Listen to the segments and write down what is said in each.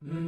مہندر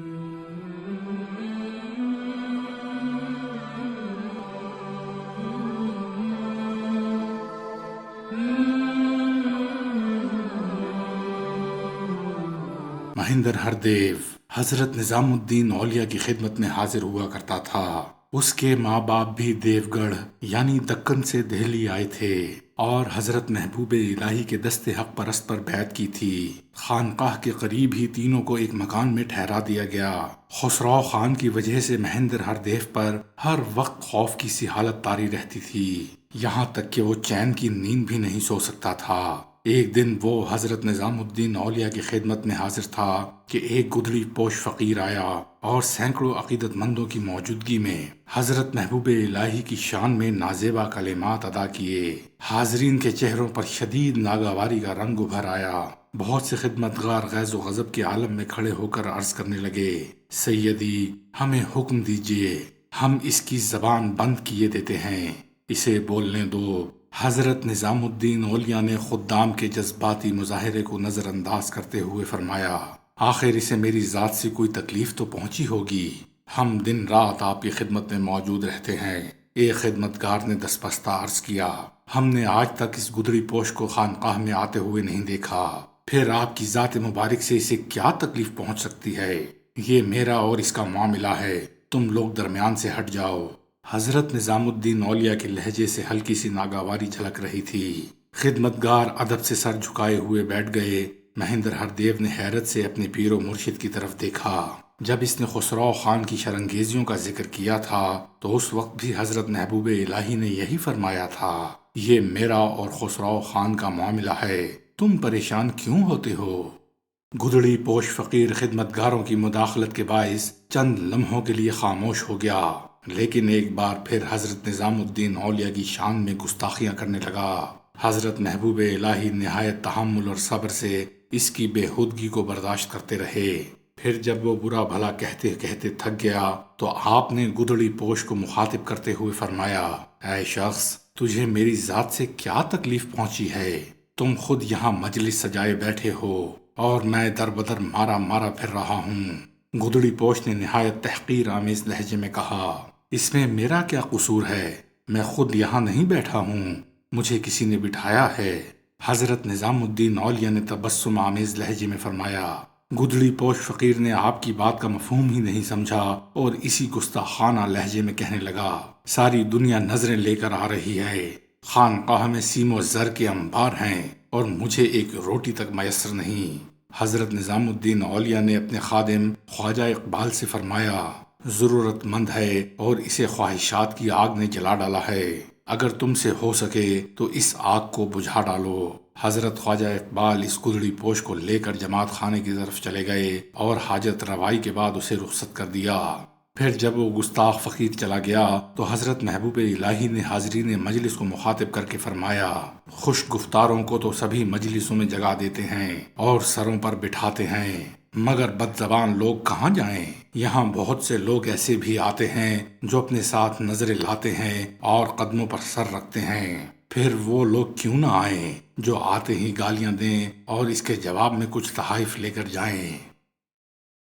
ہردیو حضرت نظام الدین اولیاء کی خدمت میں حاضر ہوا کرتا تھا۔ اس کے ماں باپ بھی دیو گڑھ یعنی دکن سے دہلی آئے تھے اور حضرت محبوب الہی کے دست حق پرست پر بیعت کی تھی۔ خانقاہ کے قریب ہی تینوں کو ایک مکان میں ٹھہرا دیا گیا۔ خسرو خان کی وجہ سے مہندر ہردیو پر ہر وقت خوف کی سی حالت طاری رہتی تھی، یہاں تک کہ وہ چین کی نیند بھی نہیں سو سکتا تھا۔ ایک دن وہ حضرت نظام الدین اولیاء کی خدمت میں حاضر تھا کہ ایک گدڑی پوش فقیر آیا اور سینکڑوں عقیدت مندوں کی موجودگی میں حضرت محبوب الہی کی شان میں نازیبا کلمات ادا کیے۔ حاضرین کے چہروں پر شدید ناگواری کا رنگ ابھر آیا۔ بہت سے خدمتگار غیظ و غضب کے عالم میں کھڑے ہو کر عرض کرنے لگے، سیدی ہمیں حکم دیجیے، ہم اس کی زبان بند کیے دیتے ہیں، اسے بولنے دو۔ حضرت نظام الدین اولیاء نے خدام کے جذباتی مظاہرے کو نظر انداز کرتے ہوئے فرمایا، آخر اسے میری ذات سے کوئی تکلیف تو پہنچی ہوگی، ہم دن رات آپ کی خدمت میں موجود رہتے ہیں۔ ایک خدمتگار نے دستپستہ عرض کیا، ہم نے آج تک اس گدڑی پوش کو خانقاہ میں آتے ہوئے نہیں دیکھا، پھر آپ کی ذات مبارک سے اسے کیا تکلیف پہنچ سکتی ہے؟ یہ میرا اور اس کا معاملہ ہے، تم لوگ درمیان سے ہٹ جاؤ۔ حضرت نظام الدین اولیاء کے لہجے سے ہلکی سی ناگواری جھلک رہی تھی۔ خدمتگار ادب سے سر جھکائے ہوئے بیٹھ گئے۔ مہندر ہردیو نے حیرت سے اپنے پیر و مرشد کی طرف دیکھا۔ جب اس نے خسرو خان کی شرنگیزیوں کا ذکر کیا تھا تو اس وقت بھی حضرت محبوب الہی نے یہی فرمایا تھا، یہ میرا اور خسرو خان کا معاملہ ہے، تم پریشان کیوں ہوتے ہو؟ گدڑی پوش فقیر خدمتگاروں کی مداخلت کے باعث چند لمحوں کے لیے خاموش ہو گیا، لیکن ایک بار پھر حضرت نظام الدین اولیاء کی شان میں گستاخیاں کرنے لگا۔ حضرت محبوب الہی نہایت تحمل اور صبر سے اس کی بے ہودگی کو برداشت کرتے رہے۔ پھر جب وہ برا بھلا کہتے کہتے تھک گیا تو آپ نے گدڑی پوش کو مخاطب کرتے ہوئے فرمایا، اے شخص، تجھے میری ذات سے کیا تکلیف پہنچی ہے؟ تم خود یہاں مجلس سجائے بیٹھے ہو اور میں در بدر مارا مارا پھر رہا ہوں۔ گدڑی پوش نے نہایت تحقیر آمیز لہجے میں کہا، اس میں میرا کیا قصور ہے؟ میں خود یہاں نہیں بیٹھا ہوں، مجھے کسی نے بٹھایا ہے۔ حضرت نظام الدین اولیاء نے تبسم آمیز لہجے میں فرمایا، گدڑی پوش فقیر نے آپ کی بات کا مفہوم ہی نہیں سمجھا اور اسی گستاخانہ لہجے میں کہنے لگا، ساری دنیا نظریں لے کر آ رہی ہے، خانقاہ میں سیم و زر کے انبار ہیں اور مجھے ایک روٹی تک میسر نہیں۔ حضرت نظام الدین اولیاء نے اپنے خادم خواجہ اقبال سے فرمایا، ضرورت مند ہے اور اسے خواہشات کی آگ نے جلا ڈالا ہے، اگر تم سے ہو سکے تو اس آگ کو بجھا ڈالو۔ حضرت خواجہ اقبال اس گدڑی پوش کو لے کر جماعت خانے کی طرف چلے گئے اور حاجت روائی کے بعد اسے رخصت کر دیا۔ پھر جب وہ گستاخ فقیر چلا گیا تو حضرت محبوب الہی نے حاضرین مجلس کو مخاطب کر کے فرمایا، خوش گفتاروں کو تو سبھی مجلسوں میں جگا دیتے ہیں اور سروں پر بٹھاتے ہیں، مگر بد زبان لوگ کہاں جائیں؟ یہاں بہت سے لوگ ایسے بھی آتے ہیں جو اپنے ساتھ نظریں لاتے ہیں اور قدموں پر سر رکھتے ہیں، پھر وہ لوگ کیوں نہ آئیں جو آتے ہی گالیاں دیں اور اس کے جواب میں کچھ تحائف لے کر جائیں۔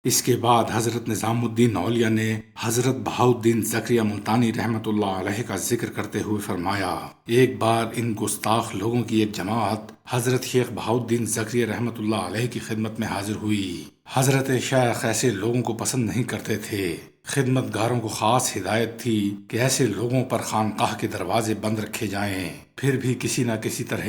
اس کے بعد حضرت نظام الدین اولیاء نے حضرت بہاؤالدین زکریا ملتانی رحمۃ اللہ علیہ کا ذکر کرتے ہوئے فرمایا، ایک بار ان گستاخ لوگوں کی ایک جماعت حضرت شیخ بہاؤالدین زکریا رحمۃ اللہ علیہ کی خدمت میں حاضر ہوئی۔ حضرت شیخ ایسے لوگوں کو پسند نہیں کرتے تھے۔ خدمتگاروں کو خاص ہدایت تھی کہ ایسے لوگوں پر خانقاہ کے دروازے بند رکھے جائیں، پھر بھی کسی نہ کسی طرح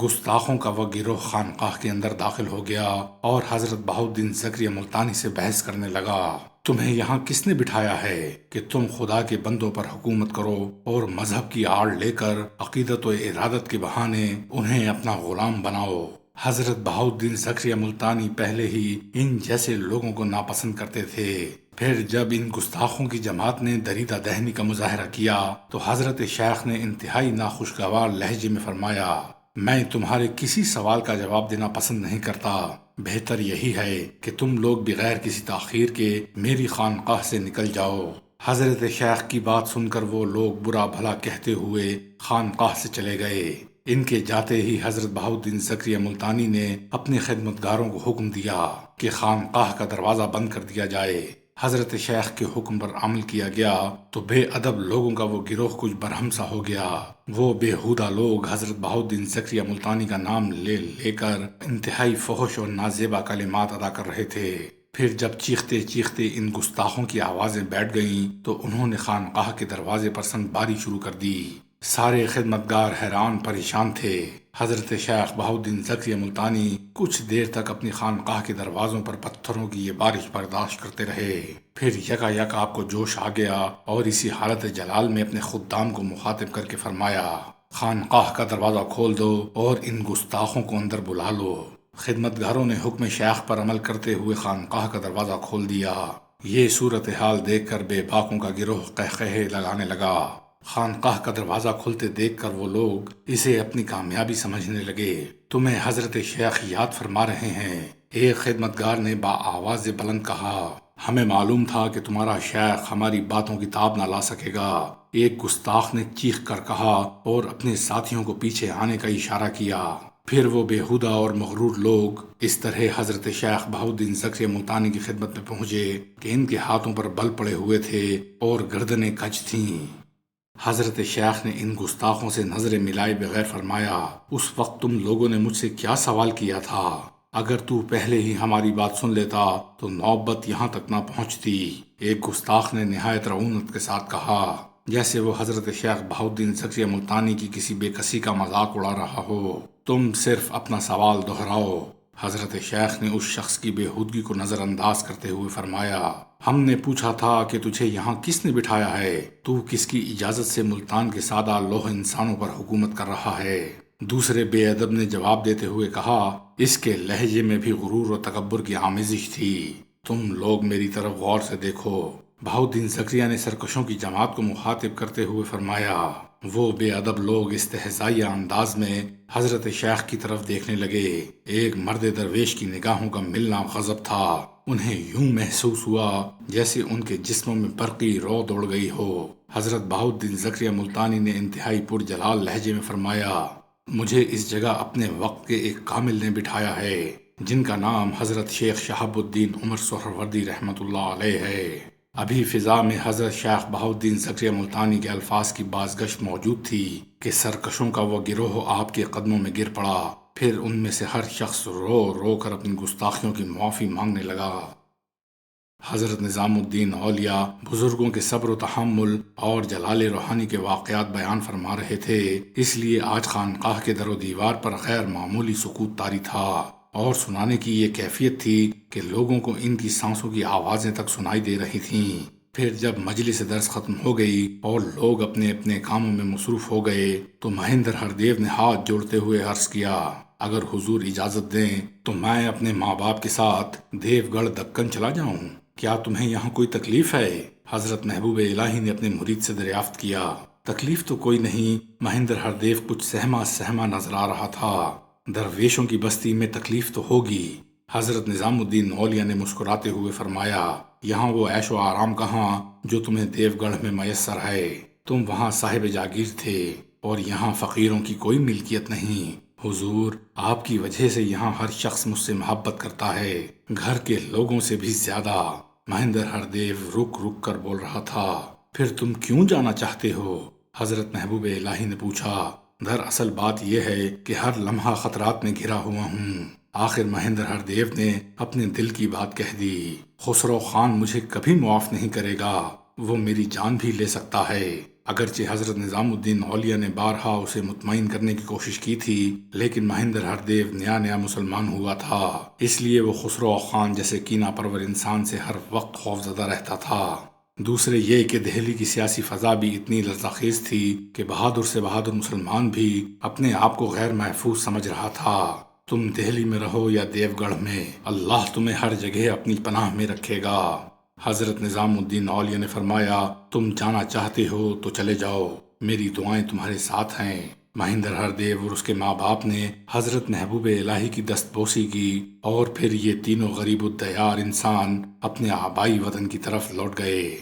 گستاخوں کا وہ گروہ خانقاہ کے اندر داخل ہو گیا اور حضرت بہاؤالدین زکریا ملتانی سے بحث کرنے لگا، تمہیں یہاں کس نے بٹھایا ہے کہ تم خدا کے بندوں پر حکومت کرو اور مذہب کی آڑ لے کر عقیدت و ارادت کے بہانے انہیں اپنا غلام بناؤ؟ حضرت بہاؤالدین زکریا ملتانی پہلے ہی ان جیسے لوگوں کو ناپسند کرتے تھے، پھر جب ان گستاخوں کی جماعت نے دریدہ دہنی کا مظاہرہ کیا تو حضرت شیخ نے انتہائی ناخوشگوار لہجے میں فرمایا، میں تمہارے کسی سوال کا جواب دینا پسند نہیں کرتا، بہتر یہی ہے کہ تم لوگ بغیر کسی تاخیر کے میری خانقاہ سے نکل جاؤ۔ حضرت شیخ کی بات سن کر وہ لوگ برا بھلا کہتے ہوئے خانقاہ سے چلے گئے۔ ان کے جاتے ہی حضرت بہاؤالدین زکریا ملتانی نے اپنے خدمتگاروں کو حکم دیا کہ خانقاہ کا دروازہ بند کر دیا جائے۔ حضرت شیخ کے حکم پر عمل کیا گیا تو بے ادب لوگوں کا وہ گروہ کچھ برہم سا ہو گیا۔ وہ بےہودہ لوگ حضرت بہاؤالدین زکریا ملتانی کا نام لے لے کر انتہائی فحش اور نازیبا کلمات ادا کر رہے تھے۔ پھر جب چیختے چیختے ان گستاخوں کی آوازیں بیٹھ گئیں تو انہوں نے خانقاہ کے دروازے پر سنگ باری شروع کر دی۔ سارے خدمتگار حیران پریشان تھے۔ حضرت شیخ بہاؤالدین زکریا ملتانی کچھ دیر تک اپنی خانقاہ کے دروازوں پر پتھروں کی یہ بارش برداشت کرتے رہے۔ پھر یکا یک آپ کو جوش آ گیا اور اسی حالت جلال میں اپنے خدام کو مخاطب کر کے فرمایا، خانقاہ کا دروازہ کھول دو اور ان گستاخوں کو اندر بلا لو۔ خدمتگاروں نے حکم شیخ پر عمل کرتے ہوئے خانقاہ کا دروازہ کھول دیا۔ یہ صورتحال دیکھ کر بے باکوں کا گروہ قہقہے لگانے لگا۔ خانقاہ کا دروازہ کھلتے دیکھ کر وہ لوگ اسے اپنی کامیابی سمجھنے لگے۔ تمہیں حضرت شیخ یاد فرما رہے ہیں، ایک خدمتگار نے با آواز بلند کہا، ہمیں معلوم تھا کہ تمہارا شیخ ہماری باتوں کی تاب نہ لا سکے گا۔ ایک گستاخ نے چیخ کر کہا اور اپنے ساتھیوں کو پیچھے آنے کا اشارہ کیا۔ پھر وہ بےہودہ اور مغرور لوگ اس طرح حضرت شیخ بہاؤالدین زکریا ملتانی کی خدمت میں پہنچے کہ ان کے ہاتھوں پر بل پڑے ہوئے تھے اور گردنیں کج تھیں۔ حضرت شیخ نے ان گستاخوں سے نظریں ملائے بغیر فرمایا، اس وقت تم لوگوں نے مجھ سے کیا سوال کیا تھا؟ اگر تو پہلے ہی ہماری بات سن لیتا تو نوبت یہاں تک نہ پہنچتی۔ ایک گستاخ نے نہایت رعونت کے ساتھ کہا، جیسے وہ حضرت شیخ بہاؤالدین زکریا ملتانی کی کسی بے کسی کا مذاق اڑا رہا ہو، تم صرف اپنا سوال دہراؤ۔ حضرت شیخ نے اس شخص کی بےہودگی کو نظر انداز کرتے ہوئے فرمایا، ہم نے پوچھا تھا کہ تجھے یہاں کس نے بٹھایا ہے؟ تو کس کی اجازت سے ملتان کے سادہ لوح انسانوں پر حکومت کر رہا ہے؟ دوسرے بے ادب نے جواب دیتے ہوئے کہا، اس کے لہجے میں بھی غرور و تکبر کی آمیزش تھی۔ تم لوگ میری طرف غور سے دیکھو۔ بہاؤالدین زکریا نے سرکشوں کی جماعت کو مخاطب کرتے ہوئے فرمایا۔ وہ بے ادب لوگ استہزائیہ انداز میں حضرت شیخ کی طرف دیکھنے لگے۔ ایک مرد درویش کی نگاہوں کا ملنا غضب تھا۔ انہیں یوں محسوس ہوا جیسے ان کے جسموں میں برقی رو دوڑ گئی ہو۔ حضرت بہاؤالدین زکریا ملتانی نے انتہائی پرجلال لہجے میں فرمایا، مجھے اس جگہ اپنے وقت کے ایک کامل نے بٹھایا ہے، جن کا نام حضرت شیخ شہاب الدین عمر سہروردی رحمۃ اللہ علیہ ہے۔ ابھی فضا میں حضرت شیخ بہاؤالدین زکریا ملتانی کے الفاظ کی بازگشت موجود تھی کہ سرکشوں کا وہ گروہ آپ کے قدموں میں گر پڑا۔ پھر ان میں سے ہر شخص رو رو کر اپنی گستاخیوں کی معافی مانگنے لگا۔ حضرت نظام الدین اولیاء بزرگوں کے صبر و تحمل اور جلال روحانی کے واقعات بیان فرما رہے تھے، اس لیے آج خانقاہ کے در و دیوار پر غیر معمولی سکوت طاری تھا، اور سنانے کی یہ کیفیت تھی کہ لوگوں کو ان کی سانسوں کی آوازیں تک سنائی دے رہی تھیں۔ پھر جب مجلس درس ختم ہو گئی اور لوگ اپنے اپنے کاموں میں مصروف ہو گئے تو مہندر ہردیو نے ہاتھ جوڑتے ہوئے عرض کیا، اگر حضور اجازت دیں تو میں اپنے ماں باپ کے ساتھ دیو گڑھ دکن چلا جاؤں، کیا تمہیں یہاں کوئی تکلیف ہے؟ حضرت محبوب الہی نے اپنے مرید سے دریافت کیا۔ تکلیف تو کوئی نہیں، مہندر ہردیو کچھ سہما سہما نظر آ رہا تھا، درویشوں کی بستی میں تکلیف تو ہوگی۔ حضرت نظام الدین اولیاء نے مسکراتے ہوئے فرمایا، یہاں وہ عیش و آرام کہاں جو تمہیں دیو گڑھ میں میسر ہے؟ تم وہاں صاحب جاگیر تھے اور یہاں فقیروں کی کوئی ملکیت نہیں۔ حضور، آپ کی وجہ سے یہاں ہر شخص مجھ سے محبت کرتا ہے، گھر کے لوگوں سے بھی زیادہ۔ مہندر ہردیو رک رک کر بول رہا تھا، پھر تم کیوں جانا چاہتے ہو؟ حضرت محبوب الہی نے پوچھا، دراصل بات یہ ہے کہ ہر لمحہ خطرات میں گھرا ہوا ہوں۔ آخر مہندر ہردیو نے اپنے دل کی بات کہہ دی، خسرو خان مجھے کبھی معاف نہیں کرے گا، وہ میری جان بھی لے سکتا ہے۔ اگرچہ حضرت نظام الدین اولیاء نے بارہا اسے مطمئن کرنے کی کوشش کی تھی، لیکن مہندر ہردیو نیا نیا مسلمان ہوا تھا، اس لیے وہ خسرو خان جیسے کینہ پرور انسان سے ہر وقت خوفزدہ رہتا تھا۔ دوسرے یہ کہ دہلی کی سیاسی فضا بھی اتنی لرزخیز تھی کہ بہادر سے بہادر مسلمان بھی اپنے آپ کو غیر محفوظ سمجھ رہا تھا۔ تم دہلی میں رہو یا دیو گڑھ میں، اللہ تمہیں ہر جگہ اپنی پناہ میں رکھے گا۔ حضرت نظام الدین اولیاء نے فرمایا، تم جانا چاہتے ہو تو چلے جاؤ، میری دعائیں تمہارے ساتھ ہیں۔ مہندر ہردیو اور اس کے ماں باپ نے حضرت محبوب الہی کی دست بوسی کی اور پھر یہ تینوں غریب الدیار انسان اپنے آبائی وطن کی طرف لوٹ گئے۔